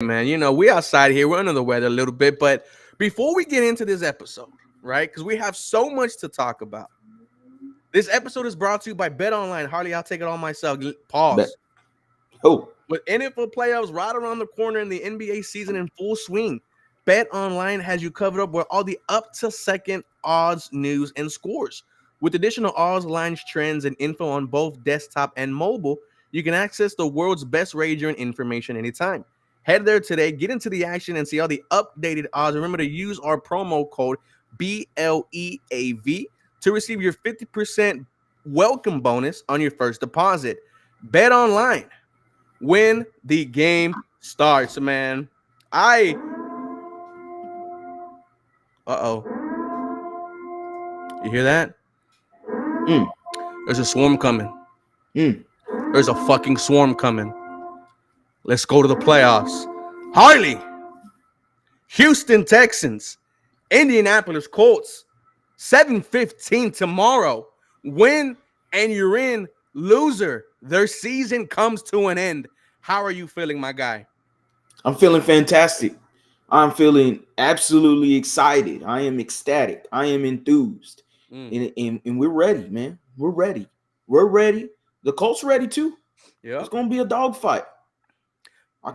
man. We outside here. We're under the weather a little bit, but before we get into this episode, right? Because we have so much to talk about. This episode is brought to you by Bet Online. Harley, I'll take it on myself. Bet. Pause. Oh, With NFL playoffs right around the corner and the NBA season in full swing, Bet Online has you covered up with all the up-to-second odds, news, and scores. With additional odds, lines, trends, and info on both desktop and mobile, you can access the world's best wagering information anytime. Head there today, get into the action, and see all the updated odds. Remember to use our promo code BLEAV to receive your 50% welcome bonus on your first deposit. Bet Online when the game starts, man. Uh-oh. You hear that? Mm. There's a swarm coming. Mm. There's a fucking swarm coming. Let's go to the playoffs. Harley, Houston Texans, Indianapolis Colts, 7:15 tomorrow. Win and you're in. Loser, their season comes to an end. How are you feeling, my guy? I'm feeling fantastic. I'm feeling absolutely excited. I am ecstatic. I am enthused. And we're ready, man. We're ready. We're ready. The Colts ready too. Yeah. It's going to be a dogfight.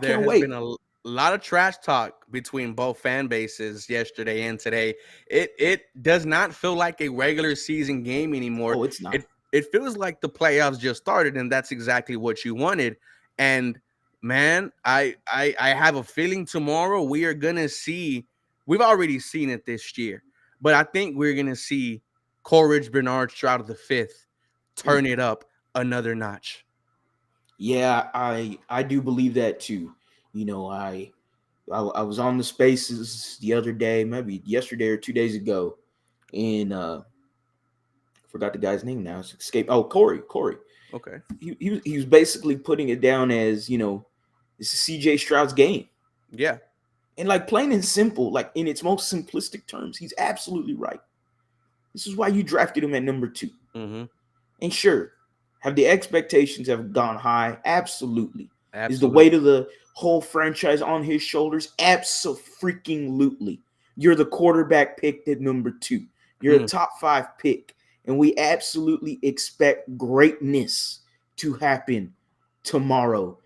There has been a lot of trash talk between both fan bases yesterday and today. It does not feel like a regular season game anymore. Oh, it's not. It feels like the playoffs just started, and that's exactly what you wanted. And man, I have a feeling tomorrow we are gonna see. We've already seen it this year, but I think we're gonna see Coleridge Bernard Stroud the fifth turn it up another notch. Yeah, I do believe that too. I was on the Spaces the other day, maybe yesterday or 2 days ago, and forgot the guy's name now. It's escaped. Oh, Corey. Okay. He was basically putting it down as, this is CJ Stroud's game. Yeah. And like plain and simple, like in its most simplistic terms, he's absolutely right. This is why you drafted him at number 2. Mm-hmm. And sure, have the expectations have gone high? Absolutely. Is the weight of the whole franchise on his shoulders? Abso-freaking-lutely. You're the quarterback picked at number 2. You're a top 5 pick. And we absolutely expect greatness to happen tomorrow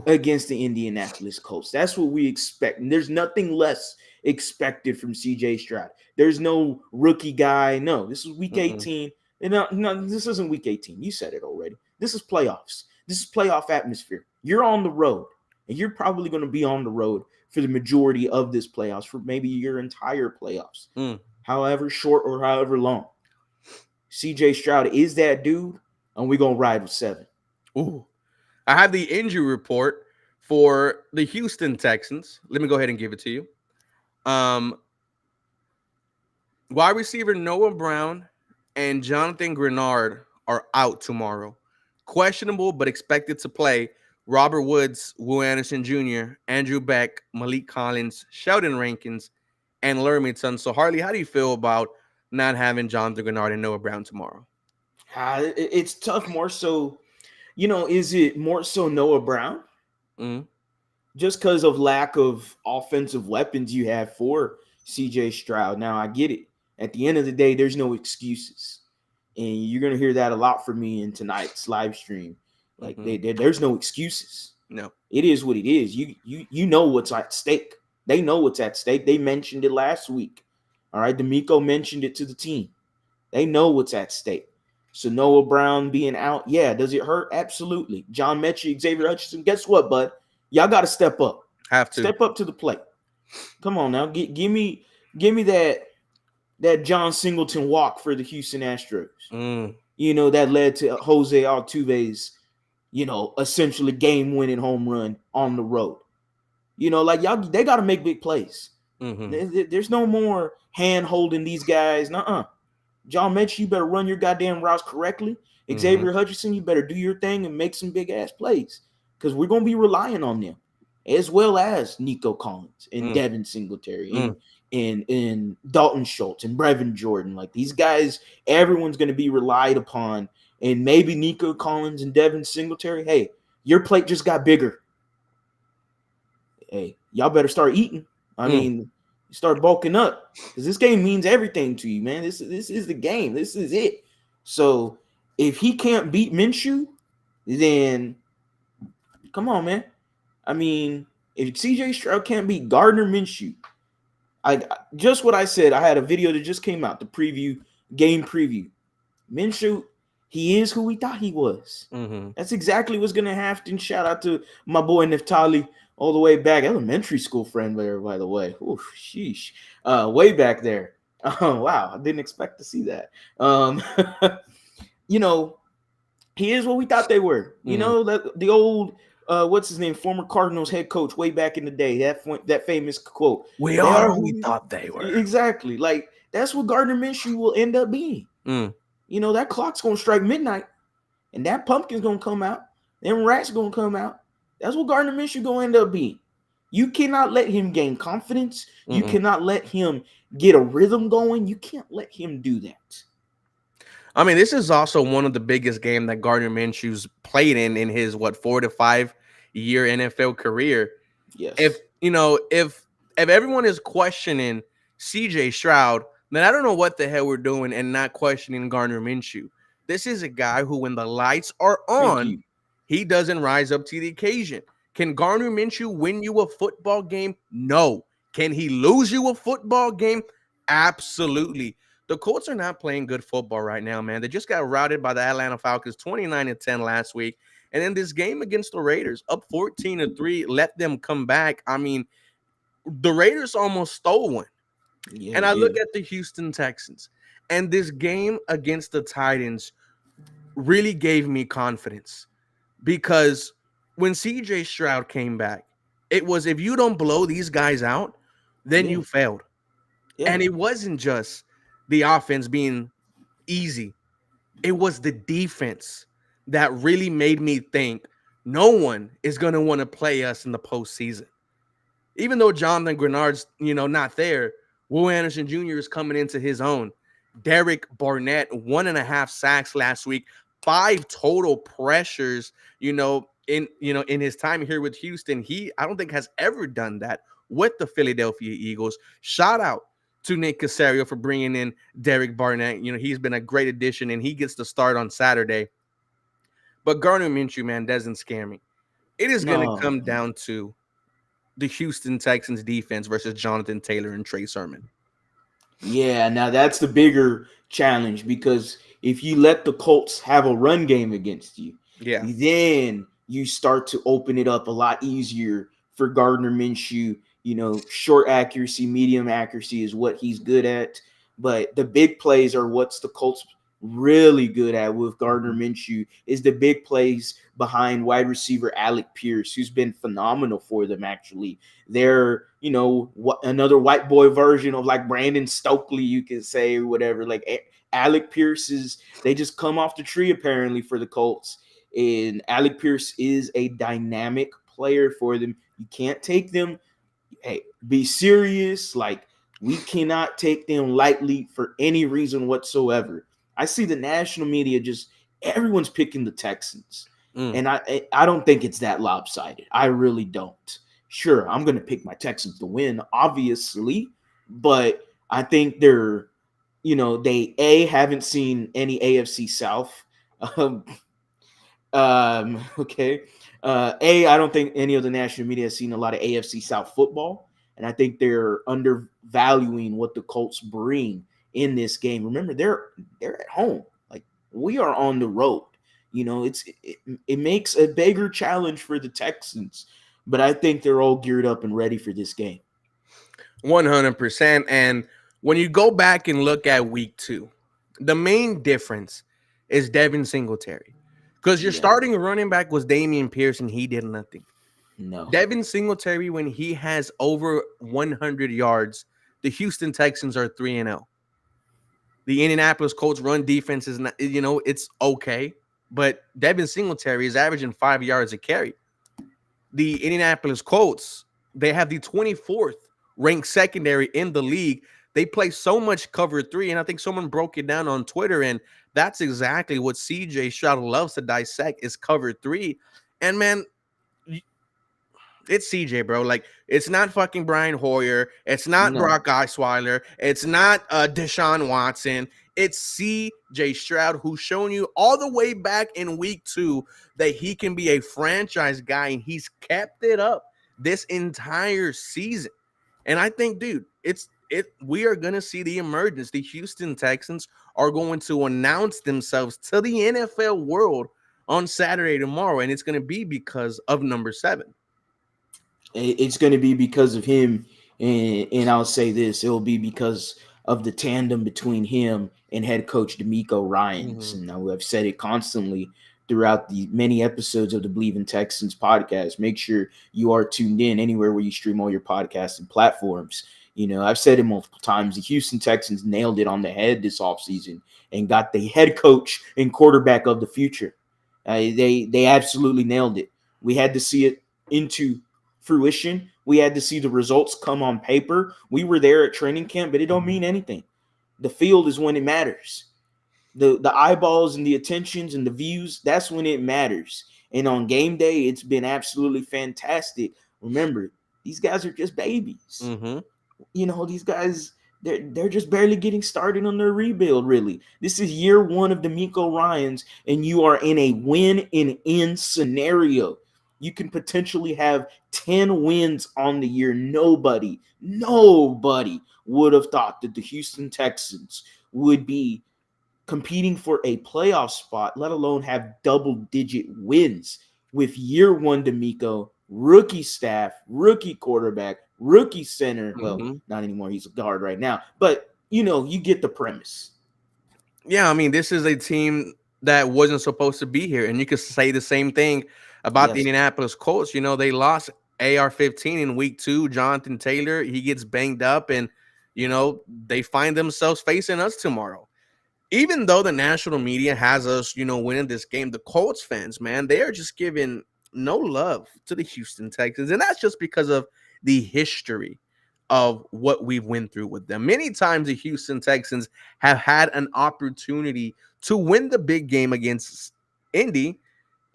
against the Indianapolis Colts. That's what we expect. And there's nothing less expected from CJ Stroud. There's no rookie guy. No, this is week 18. No, this isn't week 18. You said it already. This is playoffs. This is playoff atmosphere. You're on the road, and you're probably going to be on the road for the majority of this playoffs, for maybe your entire playoffs, however short or however long. CJ Stroud is that dude, and we're going to ride with 7. Ooh. I have the injury report for the Houston Texans. Let me go ahead and give it to you. Wide receiver Noah Brown and Jonathan Grenard are out tomorrow. Questionable, but expected to play Robert Woods, Will Anderson Jr., Andrew Beck, Malik Collins, Sheldon Rankins, and Lermy Tunsil. So, Harley, how do you feel about not having Jonathan Grenard and Noah Brown tomorrow? It's tough. More so, is it more so Noah Brown? Just because of lack of offensive weapons you have for CJ Stroud. Now, I get it. At the end of the day, there's no excuses. And you're going to hear that a lot from me in tonight's live stream. Like, there's no excuses. No. It is what it is. You know what's at stake. They know what's at stake. They mentioned it last week. All right, D'Amico mentioned it to the team. They know what's at stake. So Noah Brown being out, yeah, does it hurt? Absolutely. John Mechie, Xavier Hutchinson, guess what, bud? Y'all got to step up. Have to. Step up to the plate. Come on now. Give me that John Singleton walk for the Houston Astros. That led to Jose Altuve's, essentially game-winning home run on the road. Y'all, they got to make big plays. There's no more hand-holding these guys. John Mechie, you better run your goddamn routes correctly. Xavier Hutchinson, you better do your thing and make some big-ass plays because we're going to be relying on them, as well as Nico Collins and Devin Singletary and Dalton Schultz and Brevin Jordan. Like, these guys, everyone's going to be relied upon. And maybe Nico Collins and Devin Singletary, hey, your plate just got bigger. Hey, y'all better start eating. I mean, start bulking up because this game means everything to you, man. This is the game. This is it. So if he can't beat Minshew, then come on, man. I mean, if CJ Stroud can't beat Gardner Minshew, I just what I said. I had a video that just came out, the preview, game preview. Minshew, he is who we thought he was. Mm-hmm. That's exactly what's gonna happen. Shout out to my boy Neftali, all the way back, elementary school friend there, by the way. Oof, sheesh, way back there. Oh wow, I didn't expect to see that. You know, he is what we thought they were. You know, that the old what's his name, former Cardinals head coach way back in the day. That famous quote. We They are are who we who thought they were. exactly. Like that's what Gardner Minshew will end up being. You know, that clock's gonna strike midnight, and that pumpkin's gonna come out. Them rats gonna come out. That's what Gardner Minshew gonna end up being. You cannot let him gain confidence. You cannot let him get a rhythm going. You can't let him do that. I mean, this is also one of the biggest games that Gardner Minshew's played in his 4 to 5 year NFL career. Yes. If everyone is questioning CJ Stroud, then I don't know what the hell we're doing and not questioning Gardner Minshew. This is a guy who, when the lights are on, he doesn't rise up to the occasion. Can Gardner Minshew win you a football game? No. Can he lose you a football game? Absolutely. The Colts are not playing good football right now, man. They just got routed by the Atlanta Falcons 29-10 last week. And then this game against the Raiders, up 14-3, let them come back. I mean, the Raiders almost stole one. Yeah, and I look at the Houston Texans, and this game against the Titans really gave me confidence because when CJ Stroud came back, it was, if you don't blow these guys out, then you failed. And it wasn't just the offense being easy. It was the defense that really made me think no one is going to want to play us in the postseason. Even though Jonathan Grenard's, not there, Will Anderson Jr. is coming into his own. Derek Barnett, 1.5 sacks last week, 5 total pressures, in his time here with Houston. I don't think has ever done that with the Philadelphia Eagles. Shout out to Nick Caserio for bringing in Derek Barnett. He's been a great addition, and he gets the start on Saturday. But Gardner Minshew, man, doesn't scare me. It is going to come down to the Houston Texans defense versus Jonathan Taylor and Trey Sermon. Yeah, now that's the bigger challenge, because if you let the Colts have a run game against you, then you start to open it up a lot easier for Gardner Minshew. Short accuracy, medium accuracy is what he's good at. But the big plays are what's the Colts really good at with Gardner Minshew, is the big plays behind wide receiver Alec Pierce, who's been phenomenal for them, actually. They're, another white boy version of like Brandon Stokely, you could say, or whatever. Like Alec Pierce they just come off the tree apparently for the Colts. And Alec Pierce is a dynamic player for them. You can't take them. Hey, be serious. Like, we cannot take them lightly for any reason whatsoever. I see the national media everyone's picking the Texans. And I don't think it's that lopsided. I really don't. Sure, I'm going to pick my Texans to win, obviously. But I think they haven't seen any AFC South. Okay. I don't think any of the national media has seen a lot of AFC South football. And I think they're undervaluing what the Colts bring in this game. Remember, they're at home. Like, we are on the road. It makes a bigger challenge for the Texans. But I think they're all geared up and ready for this game. 100%. And when you go back and look at week 2, the main difference is Devin Singletary. Because your starting running back was Damian Pierce, and he did nothing. No. Devin Singletary, when he has over 100 yards, the Houston Texans are 3-0. The Indianapolis Colts run defense is not, it's okay. But Devin Singletary is averaging 5 yards a carry. The Indianapolis Colts, they have the 24th ranked secondary in the league. They play so much cover 3, and I think someone broke it down on Twitter, and that's exactly what CJ Stroud loves to dissect, is cover 3. And man, It's CJ, bro. Like, it's not fucking Brian Hoyer. It's not No. Brock Osweiler. It's not Deshaun Watson. It's CJ Stroud, who's shown you all the way back in week 2 that he can be a franchise guy, and he's kept it up this entire season. And I think, dude, we are gonna see the emergence. The Houston Texans are going to announce themselves to the NFL world on Saturday tomorrow, and it's gonna be because of number 7. It's going to be because of him, and I'll say this: it'll be because of the tandem between him and head coach D'Amico Ryans. Mm-hmm. And I've said it constantly throughout the many episodes of the Believe in Texans podcast. Make sure you are tuned in anywhere where you stream all your podcasts and platforms. I've said it multiple times. The Houston Texans nailed it on the head this offseason and got the head coach and quarterback of the future. They absolutely nailed it. We had to see it into fruition. We had to see the results come on paper. We were there at training camp, but it don't mean anything. The field is when it matters. The eyeballs and the attentions and the views, that's when it matters. And on game day, it's been absolutely fantastic. Remember, these guys are just babies. Mm-hmm. These guys, they're just barely getting started on their rebuild, really. This is year 1 of D'Amico Ryans, and you are in a win-in scenario. You can potentially have 10 wins on the year. Nobody would have thought that the Houston Texans would be competing for a playoff spot, let alone have double-digit wins with year 1 D'Amico, rookie staff, rookie quarterback, rookie center. Well, Mm-hmm. not anymore. He's a guard right now. But, you get the premise. Yeah, I mean, this is a team that wasn't supposed to be here. And you could say the same thing about the Yes. Indianapolis Colts. They lost AR-15 in week 2. Jonathan Taylor, he gets banged up, and, they find themselves facing us tomorrow. Even though the national media has us, winning this game, the Colts fans, man, they are just giving no love to the Houston Texans. And that's just because of the history of what we've went through with them. Many times the Houston Texans have had an opportunity to win the big game against Indy,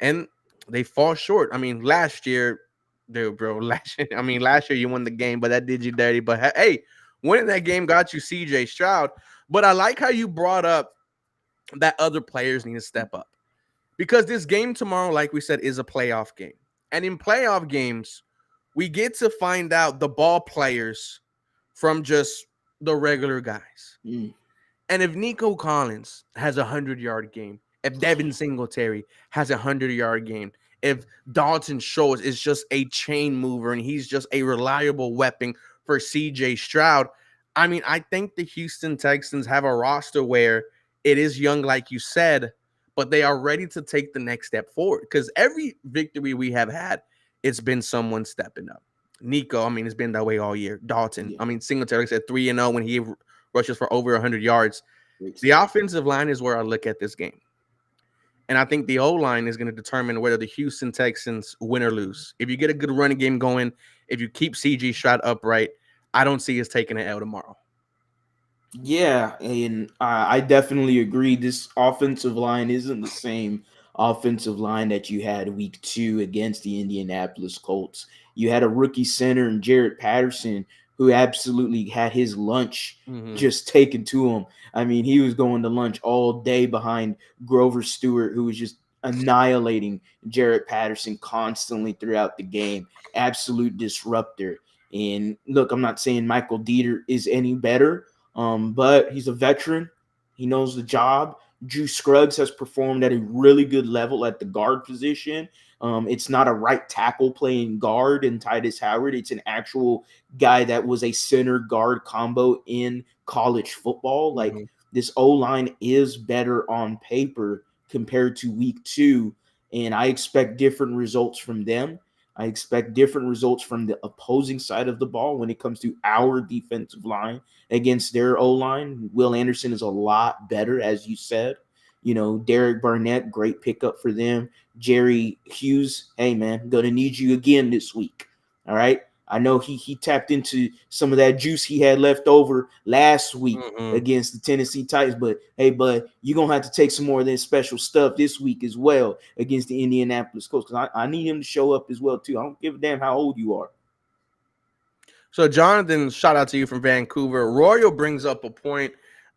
and they fall short. I mean, last year, dude, bro, last year you won the game, but that did you dirty. But hey, winning that game got you CJ Stroud. But I like how you brought up that other players need to step up, because this game tomorrow, like we said, is a playoff game. And in playoff games, we get to find out the ball players from just the regular guys. Mm. And if Nico Collins has a 100-yard game, if Devin Singletary has a 100-yard game, if Dalton Schultz is just a chain mover and he's just a reliable weapon for CJ Stroud, I mean, I think the Houston Texans have a roster where it is young, like you said, but they are ready to take the next step forward. Because every victory we have had, it's been someone stepping up. Nico, I mean, it's been that way all year. Dalton, Yeah. I mean, Singletary said 3-0 when he rushes for over 100 yards. Great The stuff. offensive line is where I look at this game. And I think the O-line is going to determine whether the Houston Texans win or lose. If you get a good running game going, if you keep CG Stroud upright, I don't see us taking an L tomorrow. Yeah, and I definitely agree. This offensive line isn't the same offensive line that you had week 2 against the Indianapolis Colts. You had a rookie center in Jarrett Patterson who absolutely had his lunch Mm-hmm. just taken to him. I mean, he was going to lunch all day behind Grover Stewart, who was just annihilating Jarrett Patterson constantly throughout the game. Absolute disruptor. And look, I'm not saying Michael Dieter is any better, but he's a veteran. He knows the job. Drew Scruggs has performed at a really good level at the guard position. It's not a right tackle playing guard in Titus Howard. It's an actual guy that was a center guard combo in college football. Like, Mm-hmm. this O-line is better on paper compared to week 2, and I expect different results from them. I expect different results from the opposing side of the ball when it comes to our defensive line against their O-line. Will Anderson is a lot better, as you said. Derek Barnett, great pickup for them. Jerry Hughes, hey, man, going to need you again this week. All right? I know he tapped into some of that juice he had left over last week Mm-hmm. against the Tennessee Titans. But hey, bud, you're gonna have to take some more of this special stuff this week as well against the Indianapolis Colts, because I need him to show up as well too. I don't give a damn how old you are. So Jonathan, shout out to you from Vancouver. Royal brings up a point.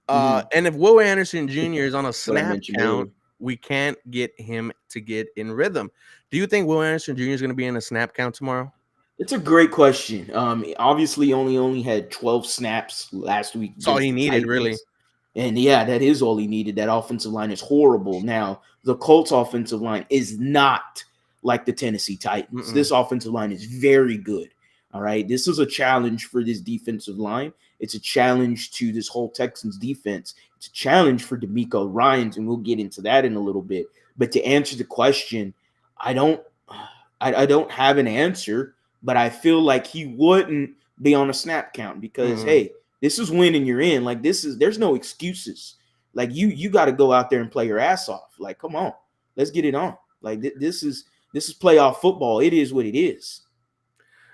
And if Will Anderson Jr. is on a What I snap mentioned count, earlier. we can't get him to get in rhythm. Do you think Will Anderson Jr. is going to be in a snap count tomorrow? It's a great question. Obviously only had 12 snaps last week That's all against he the needed, really. Titans. And yeah, that is all he needed. That offensive line is horrible. Now, the Colts offensive line is not like the Tennessee Titans. Mm-mm. This offensive line is very good. All right. This is a challenge for this defensive line. It's a challenge to this whole Texans defense. It's a challenge for D'Amico Ryans, and we'll get into that in a little bit. But to answer the question, I don't have an answer, but I feel like he wouldn't be on a snap count because hey, this is winning you're in. Like there's no excuses. Like you got to go out there and play your ass off. Like come on, let's get it on. Like this is playoff football. It is what it is.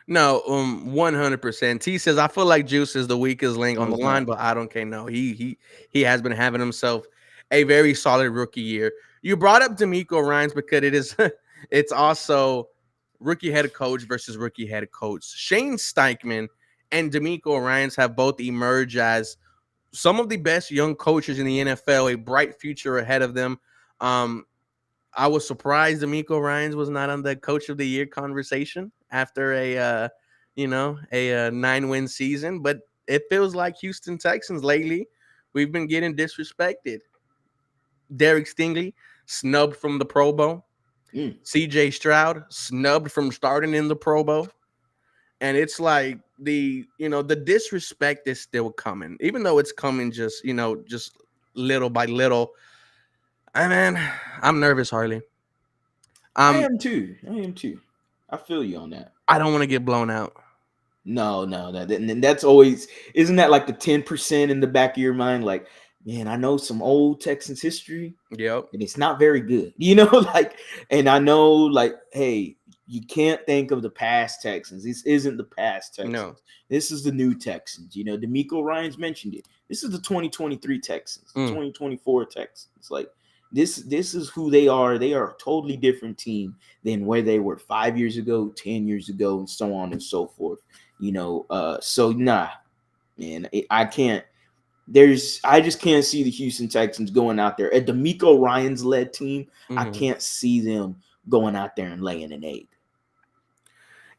No, 100%. T says I feel like Juice is the weakest link on No, the it's line, not. but I don't care. No, he has been having himself a very solid rookie year. You brought up D'Amico Ryans because it is it's also rookie head coach versus rookie head coach. Shane Steichman and D'Amico Ryans have both emerged as some of the best young coaches in the NFL, a bright future ahead of them. I was surprised D'Amico Ryans was not on the Coach of the Year conversation after a 9-win season, but it feels like Houston Texans lately. We've been getting disrespected. Derek Stingley snubbed from the Pro Bowl. CJ Stroud snubbed from starting in the Pro Bowl. And it's like the disrespect is still coming, even though it's coming just little by little. I'm nervous, Harley. I am too. I feel you on that. I don't want to get blown out. No, that's always, isn't that like the 10% in the back of your mind? Like, man, I know some old Texans history. Yep. And it's not very good, like, and I know, like, hey, you can't think of the past Texans. This isn't the past Texans. No. This is the new Texans. D'Amico Ryans mentioned it. This is the 2023 Texans, 2024 Texans. Like, this is who they are. They are a totally different team than where they were 5 years ago, 10 years ago, and so on and so forth. So nah, man, I can't. I just can't see the Houston Texans going out there. A D'Amico Ryans led team, I can't see them going out there and laying an egg.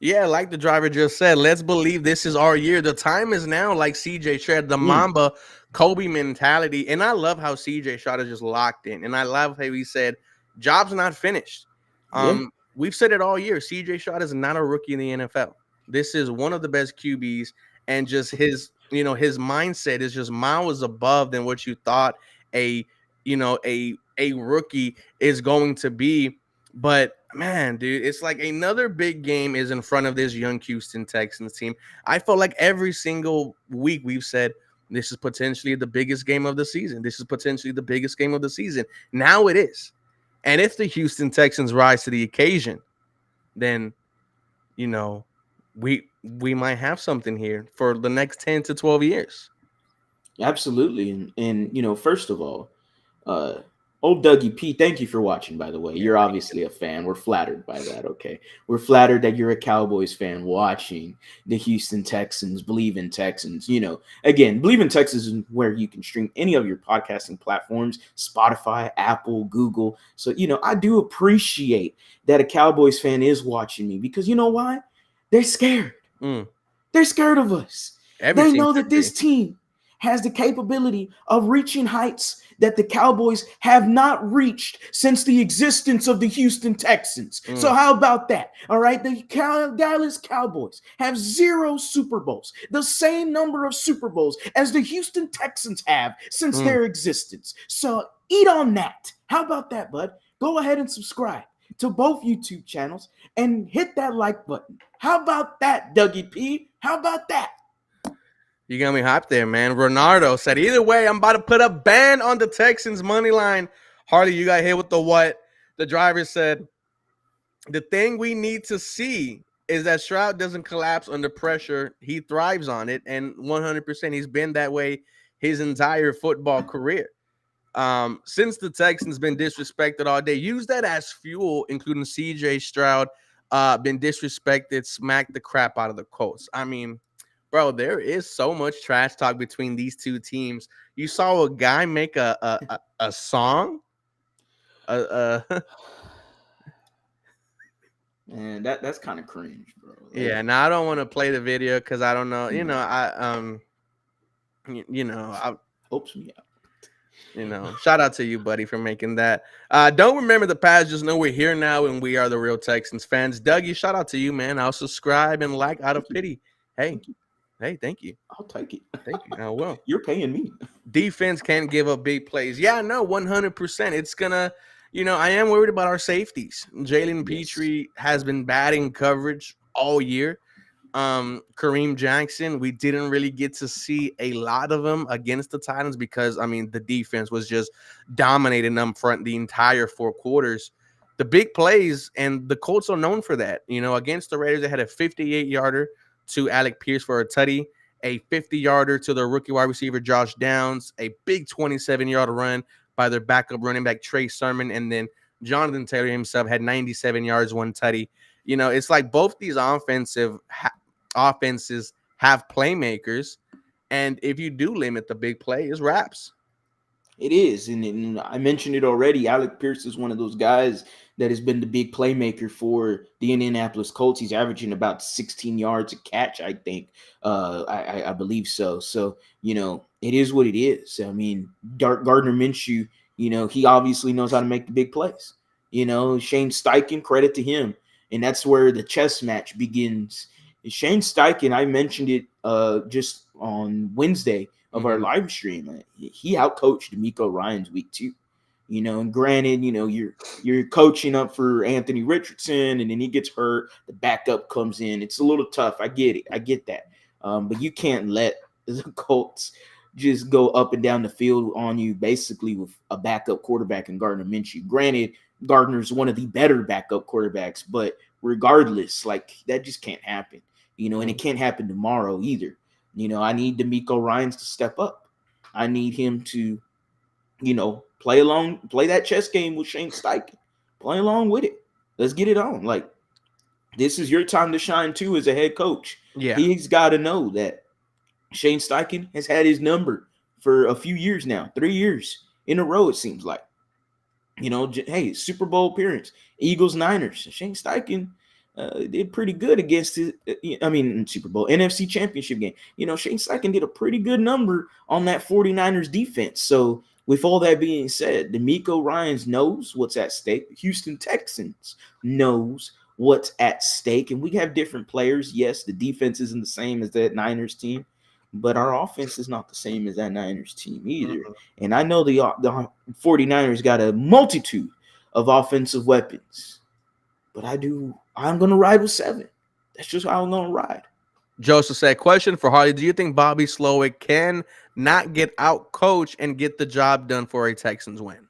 Yeah, like the driver just said, let's believe this is our year. The time is now, like CJ said, the Mamba Kobe mentality. And I love how CJ Stroud is just locked in. And I love how he said, job's not finished. We've said it all year. CJ Stroud is not a rookie in the NFL. This is one of the best QBs, and just his mindset is just miles above than what you thought a rookie is going to be. But man, dude, it's like another big game is in front of this young Houston Texans team. I feel like every single week we've said this is potentially the biggest game of the season. This is potentially the biggest game of the season. Now it is. And if the Houston Texans rise to the occasion, then we might have something here for the next 10 to 12 years. Absolutely. And first of all, old Dougie P, thank you for watching, by the way. You're obviously a fan. We're flattered by that, okay? We're flattered that you're a Cowboys fan watching the Houston Texans, Believe in Texans. Again, Believe in Texans is where you can stream any of your podcasting platforms, Spotify, Apple, Google. So, I do appreciate that a Cowboys fan is watching me, because you know why? They're scared. They're scared of us. They know that this team has the capability of reaching heights that the Cowboys have not reached since the existence of the Houston Texans. So how about that? All right, the Dallas Cowboys have 0 Super Bowls, the same number of Super Bowls as the Houston Texans have since their existence. So eat on that. How about that, bud? Go ahead and subscribe to both YouTube channels and hit that like button. How about that, Dougie P? How about that? You got me hyped there, man. Ronaldo said, either way, I'm about to put a ban on the Texans money line. Harley, you got hit with the what? The driver said, the thing we need to see is that Stroud doesn't collapse under pressure. He thrives on it, and 100% he's been that way his entire football career. Since the Texans been disrespected all day, use that as fuel, including CJ Stroud, been disrespected, smacked the crap out of the Colts. I mean, bro, there is so much trash talk between these two teams. You saw a guy make a song. Uh, Man, that's kind of cringe, bro. yeah. Now I don't want to play the video because I don't know. No. I Helps me out. shout out to you, buddy, for making that. Don't remember the past. Just know we're here now, and we are the real Texans fans. Dougie, shout out to you, man. I'll subscribe and like out of pity. Hey, thank you. I'll take it. Thank you. I will. You're paying me. Defense can't give up big plays. Yeah, no, 100%. It's gonna, I am worried about our safeties. Jalen Petrie has been batting coverage all year. Kareem Jackson, we didn't really get to see a lot of him against the Titans because the defense was just dominating them front the entire 4 quarters. The big plays, and the Colts are known for that. Against the Raiders, they had a 58-yarder to Alec Pierce for a tutty, a 50-yarder to their rookie wide receiver Josh Downs, a big 27-yard run by their backup running back Trey Sermon, and then Jonathan Taylor himself had 97 yards, 1 tutty. It's like both these offenses have playmakers, and if you do limit the big play, it's wraps. It is, and I mentioned it already. Alec Pierce is one of those guys that has been the big playmaker for the Indianapolis Colts. He's averaging about 16 yards a catch, I think. I believe so. So, it is what it is. I mean, Gardner Minshew, he obviously knows how to make the big plays. Shane Steichen, credit to him. And that's where the chess match begins. Shane Steichen, I mentioned it just on Wednesday of our live stream. He outcoached D'Amico Ryans week 2. And granted, you're coaching up for Anthony Richardson, and then he gets hurt. The backup comes in. It's a little tough. I get it. I get that. But you can't let the Colts just go up and down the field on you basically with a backup quarterback and Gardner Minshew. Granted, Gardner's one of the better backup quarterbacks, but regardless, like that just can't happen, and it can't happen tomorrow either. I need D'Amico Ryans to step up. I need him to, play that chess game with Shane Steichen. Play along with it. Let's get it on. Like, this is your time to shine too as a head coach. Yeah. He's got to know that Shane Steichen has had his number for a few years now, 3 years in a row, it seems like. Hey, Super Bowl appearance, Eagles, Niners. Shane Steichen did pretty good against Super Bowl, NFC Championship game. Shane Steichen did a pretty good number on that 49ers defense. So with all that being said, D'Amico Ryans knows what's at stake. Houston Texans knows what's at stake. And we have different players. Yes, the defense isn't the same as that Niners team, but our offense is not the same as that Niners team either. And I know the 49ers got a multitude of offensive weapons, but I'm going to ride with 7. That's just how I'm going to ride. Joseph said, question for Harley. Do you think Bobby Slowick can not get out coached and get the job done for a Texans win?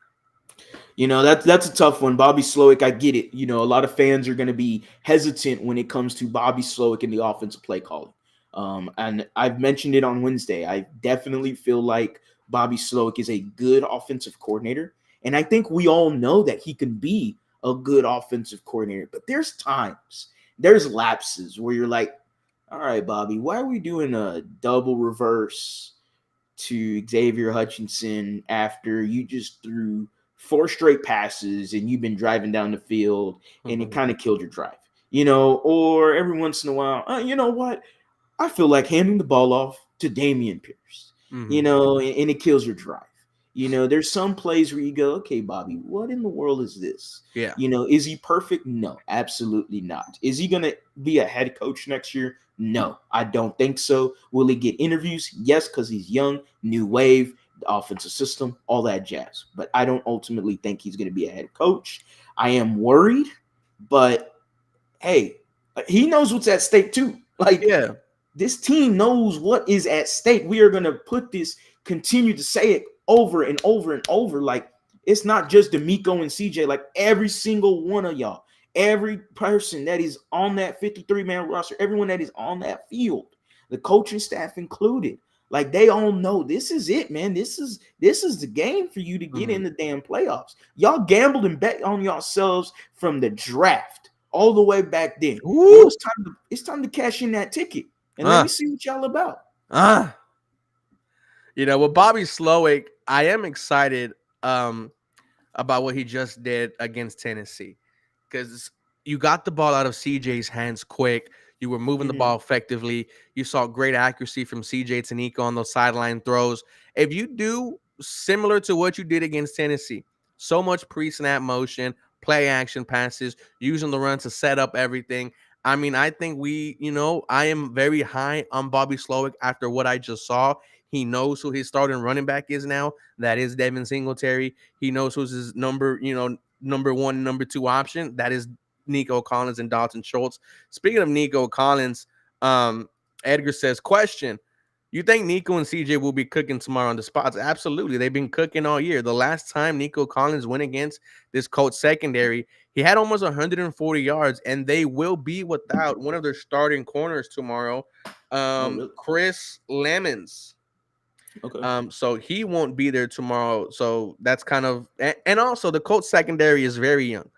That's a tough one. Bobby Slowick, I get it. A lot of fans are going to be hesitant when it comes to Bobby Slowick and the offensive play calling. And I've mentioned it on Wednesday. I definitely feel like Bobby Slowick is a good offensive coordinator. And I think we all know that he can be a good offensive coordinator. But there's lapses where you're like, all right, Bobby, why are we doing a double reverse to Xavier Hutchinson after you just threw 4 straight passes and you've been driving down the field and it kind of killed your drive? Or every once in a while, you know what? I feel like handing the ball off to Dameon Pierce, and it kills your drive. There's some plays where you go, okay, Bobby, what in the world is this? Yeah. Is he perfect? No, absolutely not. Is he going to be a head coach next year? No, I don't think so. Will he get interviews? Yes, because he's young, new wave, the offensive system, all that jazz. But I don't ultimately think he's going to be a head coach. I am worried, but hey, he knows what's at stake too. This team knows what is at stake. We are going to continue to say it over and over and over. Like, it's not just D'Amico and CJ. Like, every single one of y'all, every person that is on that 53-man roster, everyone that is on that field, the coaching staff included, like they all know this is it, man. This is the game for you to get in the damn playoffs. Y'all gambled and bet on yourselves from the draft all the way back then. Well, it's time to cash in that ticket and let me see what y'all about. With Bobby Slowick, I am excited about what he just did against Tennessee, because you got the ball out of CJ's hands quick. You were moving the ball effectively. You saw great accuracy from CJ to Nico on those sideline throws. If you do similar to what you did against Tennessee, so much pre-snap motion, play action passes, using the run to set up everything. I mean, I think I am very high on Bobby Slowick after what I just saw. He knows who his starting running back is now. That is Devin Singletary. He knows who's his number one, number two option. That is Nico Collins and Dalton Schultz. Speaking of Nico Collins, Edgar says, question, you think Nico and CJ will be cooking tomorrow on the spots? Absolutely. They've been cooking all year. The last time Nico Collins went against this Colts secondary, he had almost 140 yards, and they will be without one of their starting corners tomorrow, Really? Chris Lemons. Okay. So he won't be there tomorrow. So that's kind of, and also the Colts secondary is very young.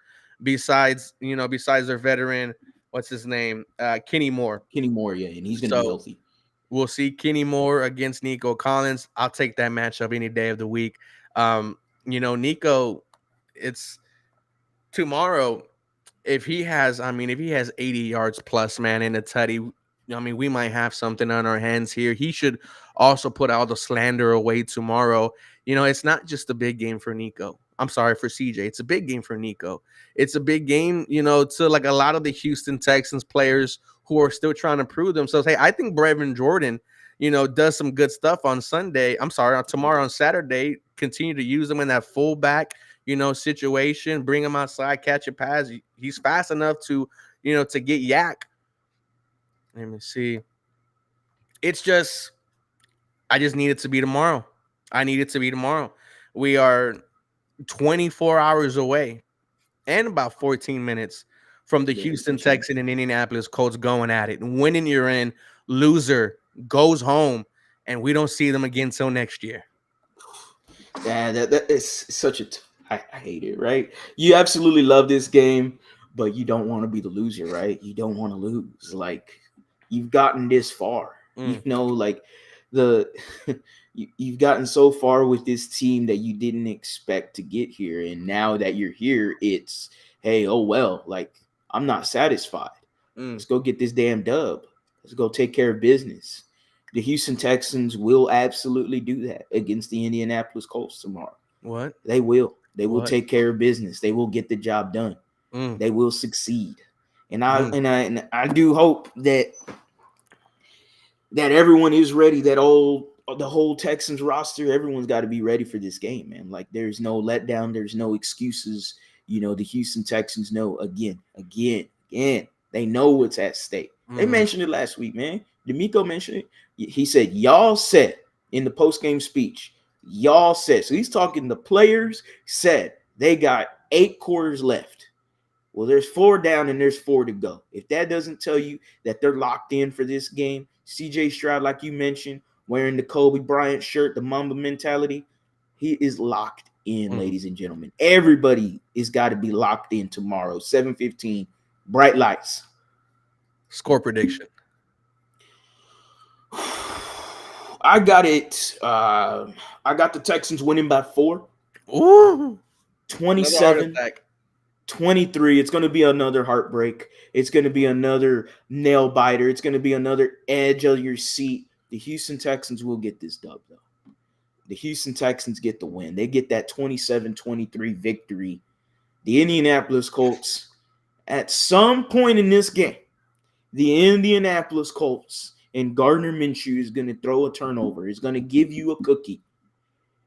Besides their veteran, what's his name, Kenny Moore. Kenny Moore, yeah, and he's gonna be So healthy. we'll see Kenny Moore against Nico Collins. I'll take that matchup any day of the week. Nico, it's tomorrow. If he has 80 yards plus, man, in a tutty, we might have something on our hands here. He should also put all the slander away tomorrow. It's not just a big game for Nico. I'm sorry for CJ. It's a big game for Nico. It's a big game, to like a lot of the Houston Texans players who are still trying to prove themselves. Hey, I think Brevin Jordan, does some good stuff on Sunday. I'm sorry, tomorrow on Saturday. Continue to use him in that fullback, situation. Bring him outside, catch a pass. He's fast enough to get yak. Let me see. It's just, I just need it to be tomorrow. I need it to be tomorrow. We are 24 hours away and about 14 minutes from the Houston Texans and Indianapolis Colts going at it. Winning, you're in. Loser goes home, and we don't see them again till next year. Yeah, that is such a. I hate it, right? You absolutely love this game, but you don't want to be the loser, right? You don't want to lose. Like, you've gotten this far, like you've gotten so far with this team that you didn't expect to get here, and now that you're here, it's hey, oh well, like I'm not satisfied. Let's go get this damn dub. Let's go take care of business. The Houston Texans will absolutely do that against the Indianapolis Colts tomorrow. What? They will. They will take care of business. They will get the job done. They will succeed. And I do hope that everyone is ready. The whole Texans roster, everyone's got to be ready for this game, man. Like there's no letdown. There's no excuses. The Houston Texans know again. They know what's at stake. They mentioned it last week, man. D'Amico mentioned it. He said, y'all said in the post-game speech, y'all said. So he's talking, the players said they got 8 quarters left. Well, there's 4 down and there's 4 to go. If that doesn't tell you that they're locked in for this game, CJ Stroud, like you mentioned, wearing the Kobe Bryant shirt, the Mamba mentality, he is locked in, ladies and gentlemen. Everybody is got to be locked in tomorrow, 7:15, bright lights. Score prediction. I got it. I got the Texans winning by 4. Ooh. 27-23. It's going to be another heartbreak. It's going to be another nail biter. It's going to be another edge of your seat. The Houston Texans will get this dub, though. The Houston Texans get the win. They get that 27-23 victory. The Indianapolis Colts, at some point in this game, the Indianapolis Colts and Gardner Minshew is going to throw a turnover. He's going to give you a cookie.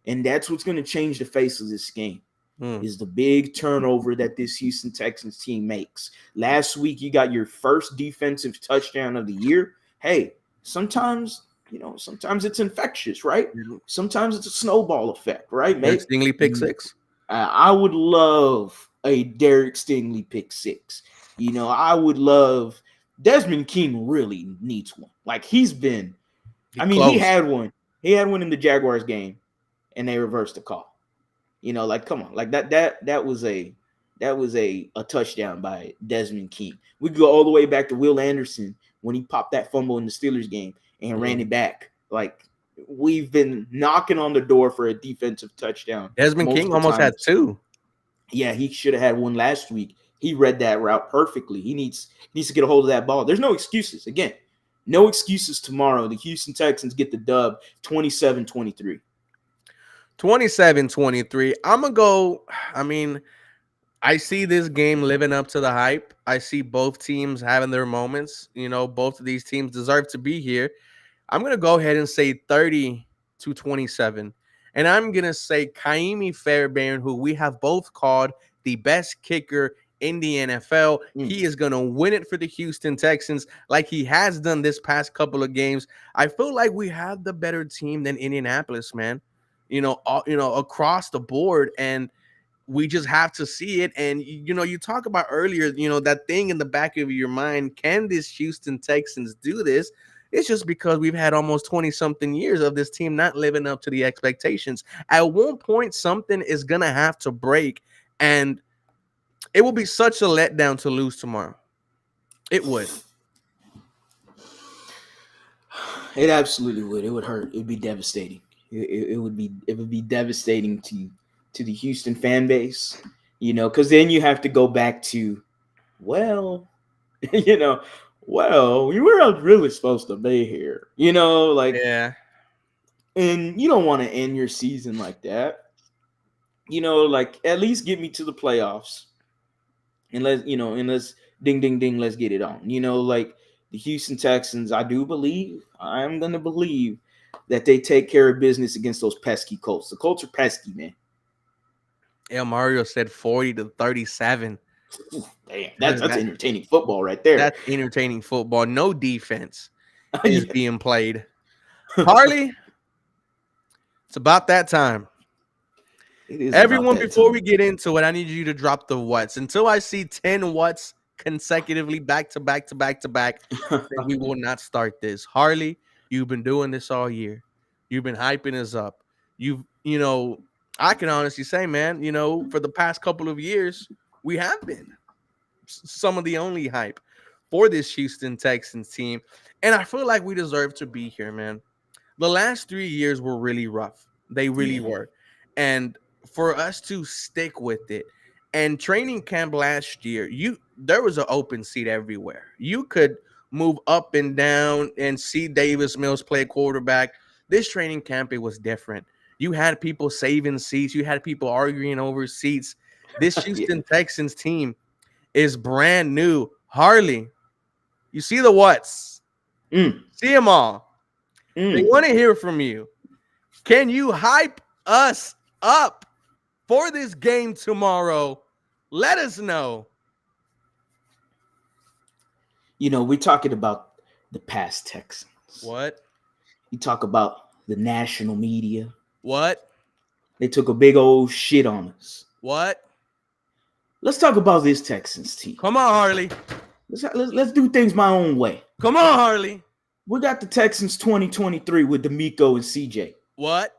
And that's what's going to change the face of this game, is the big turnover that this Houston Texans team makes. Last week, you got your first defensive touchdown of the year. Hey, sometimes it's infectious, right? Sometimes it's a snowball effect, right, mate? Stingley pick 6. I would love a Derek Stingley pick six. I would love Desmond King really needs one. Like he's been, he Close. had one. He had one in the Jaguars game, and they reversed the call. Like come on, like that was a touchdown by Desmond King. We go all the way back to Will Anderson when he popped that fumble in the Steelers game and ran it back. Like we've been knocking on the door for a defensive touchdown. Desmond King almost had two. Yeah, he should have had one last week. He read that route perfectly. He needs to get a hold of that ball. There's no excuses. Again, no excuses tomorrow. The Houston Texans get the dub 27-23. 27-23. I'm going to go, I see this game living up to the hype. I see both teams having their moments. Both of these teams deserve to be here. I'm going to go ahead and say 30-27. And I'm going to say Kaimi Fairbairn, who we have both called the best kicker in the NFL. He is going to win it for the Houston Texans like he has done this past couple of games. I feel like we have the better team than Indianapolis, man. Across the board, and we just have to see it. And you talk about earlier, that thing in the back of your mind, can this Houston Texans do this? It's just because we've had almost 20-something years of this team not living up to the expectations. At one point, something is going to have to break, and it will be such a letdown to lose tomorrow. It would. It absolutely would. It would hurt. It would be devastating. It would be devastating to the Houston fan base, because then you have to go back to, well, we weren't really supposed to be here, yeah. And you don't want to end your season like that, at least get me to the playoffs, and let's ding, ding, ding, let's get it on, like the Houston Texans. I'm going to believe that they take care of business against those pesky Colts. The Colts are pesky, man. El Mario said 40-37. Damn, that's entertaining football right there. That's entertaining football. No defense is being played. Harley, it's about that time. It is. Everyone, before we get into it, I need you to drop the whats. Until I see 10 whats consecutively back to back, then we will not start this. Harley, you've been doing this all year. You've been hyping us up. I can honestly say, man, for the past couple of years, we have been some of the only hype for this Houston Texans team. And I feel like we deserve to be here, man. The last 3 years were really rough. They really were. And for us to stick with it, and training camp last year, there was an open seat everywhere. You could move up and down and see Davis Mills play quarterback. This training camp, it was different. You had people saving seats. You had people arguing over seats. This Houston Texans team is brand new. Harley, you see the whats. See them all. They want to hear from you. Can you hype us up for this game tomorrow? Let us know. We're talking about the past Texans. What? You talk about the national media. What? They took a big old shit on us. What? Let's talk about this Texans team. Come on, Harley. Let's do things my own way. Come on, Harley. We got the Texans 2023 with D'Amico and CJ. What?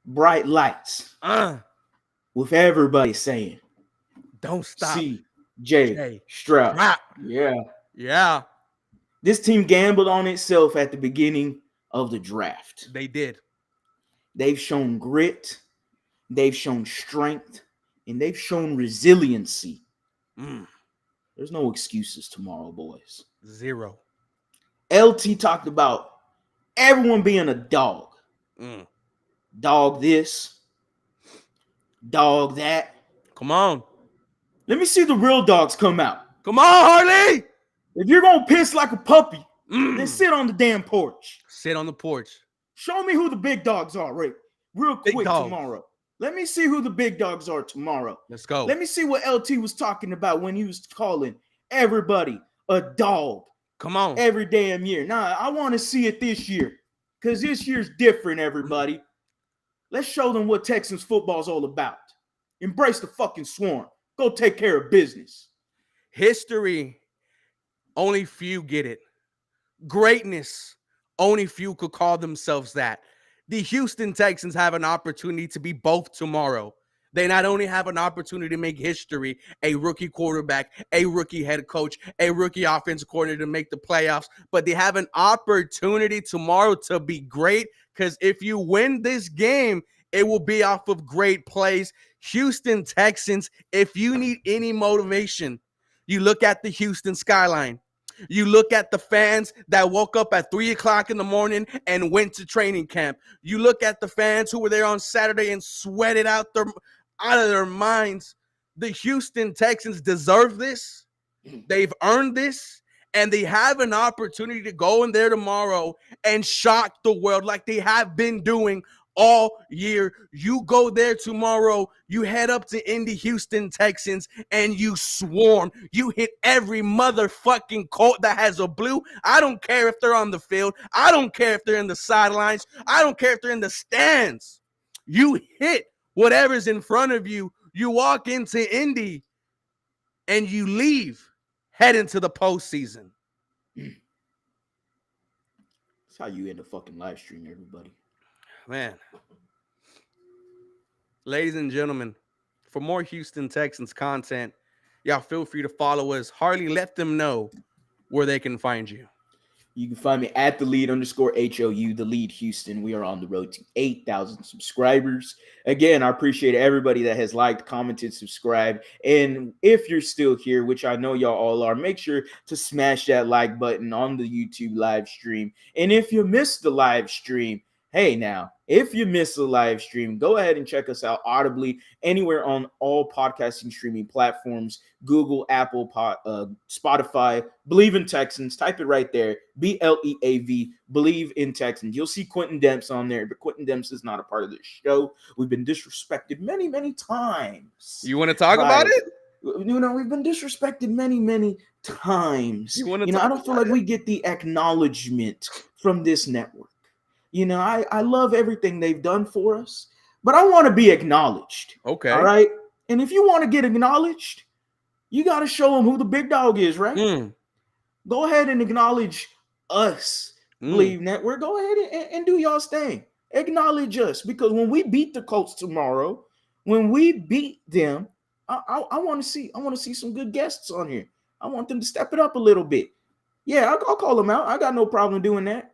Bright lights. With everybody saying, don't stop. CJ Stroud. Yeah. This team gambled on itself at the beginning of the draft. They did. They've shown grit. They've shown strength. And they've shown resiliency. There's no excuses tomorrow, boys. Zero. LT talked about everyone being a dog. Dog this. Dog that. Come on. Let me see the real dogs come out. Come on, Harley. If you're going to piss like a puppy, then sit on the damn porch. Sit on the porch. Show me who the big dogs are, Rick. Real quick tomorrow. Let me see who the big dogs are tomorrow. Let's go. Let me see what LT was talking about when he was calling everybody a dog. Come on. Every damn year. Nah, I want to see it this year. Because this year's different, everybody. Let's show them what Texans football is all about. Embrace the fucking swarm. Go take care of business. History, only few get it. Greatness, only few could call themselves that. The Houston Texans have an opportunity to be both tomorrow. They not only have an opportunity to make history, a rookie quarterback, a rookie head coach, a rookie offensive coordinator to make the playoffs, but they have an opportunity tomorrow to be great, because if you win this game, it will be off of great plays. Houston Texans, if you need any motivation, you look at the Houston skyline. You look at the fans that woke up at 3 o'clock in the morning and went to training camp. You look at the fans who were there on Saturday and sweated out of their minds. The Houston Texans deserve this. They've earned this. And they have an opportunity to go in there tomorrow and shock the world like they have been doing all year. You go there tomorrow, you head up to Indy Houston Texans, and you swarm. You hit every motherfucking Colt that has a blue. I don't care if they're on the field. I don't care if they're in the sidelines. I don't care if they're in the stands. You hit whatever's in front of you. You walk into Indy and you leave, head into the postseason. That's how you end a fucking live stream, everybody. Man. Ladies and gentlemen, for more Houston Texans content, y'all feel free to follow us. Harley, let them know where they can find you. You can find me at TheLead_HOU, TheLead Houston. We are on the road to 8,000 subscribers. Again, I appreciate everybody that has liked, commented, subscribed. And if you're still here, which I know y'all all are, make sure to smash that like button on the YouTube live stream. And if you missed the live stream, hey now, if you missed the live stream, go ahead and check us out audibly anywhere on all podcasting streaming platforms, Google, Apple, Spotify. Believe in Texans. Type it right there. BLEAV. Believe in Texans. You'll see Quentin Demps on there, but Quentin Demps is not a part of this show. We've been disrespected many, many times. You want to talk about it? You know, we've been disrespected many, many times. I don't feel like we get the acknowledgement from this network. You know, I love everything they've done for us, but I want to be acknowledged. Okay. All right. And if you want to get acknowledged, you got to show them who the big dog is, right? Go ahead and acknowledge us, Believe Network. Go ahead and do y'all's thing. Acknowledge us, because when we beat the Colts tomorrow, when we beat them, I want to see some good guests on here. I want them to step it up a little bit. Yeah, I'll call them out. I got no problem doing that.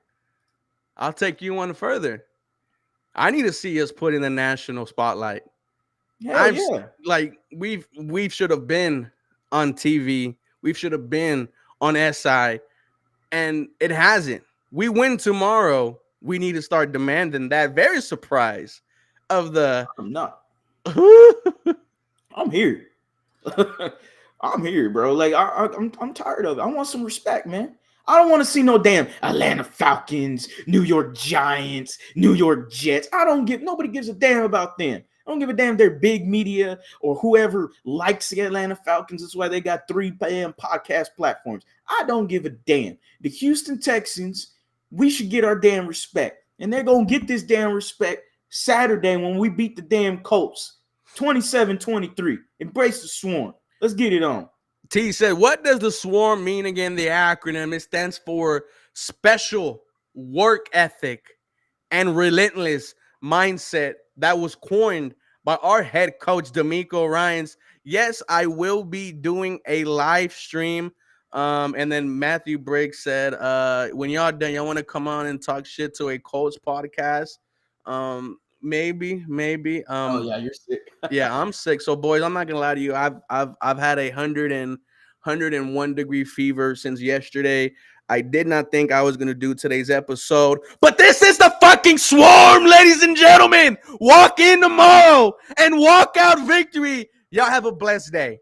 I'll take you one further. I need to see us put in the national spotlight. Like we should have been on TV. We should have been on SI, and it hasn't. We win tomorrow. We need to start demanding that. Very surprised of the. I'm not. I'm here. I'm here, bro. Like I'm tired of it. I want some respect, man. I don't want to see no damn Atlanta Falcons, New York Giants, New York Jets. Nobody gives a damn about them. I don't give a damn if they're big media or whoever likes the Atlanta Falcons. That's why they got 3 damn podcast platforms. I don't give a damn. The Houston Texans, we should get our damn respect. And they're going to get this damn respect Saturday when we beat the damn Colts. 27-23. Embrace the swarm. Let's get it on. T said, what does the swarm mean again? The acronym, it stands for special work ethic and relentless mindset that was coined by our head coach, D'Amico Ryans. Yes, I will be doing a live stream. And then Matthew Briggs said, when y'all done, y'all want to come on and talk shit to a Colts podcast? Maybe. Oh yeah, you're sick. Yeah, I'm sick. So boys, I'm not gonna lie to you. I've had 101 degree fever since yesterday. I did not think I was gonna do today's episode, but this is the fucking swarm, ladies and gentlemen. Walk in tomorrow and walk out victory. Y'all have a blessed day.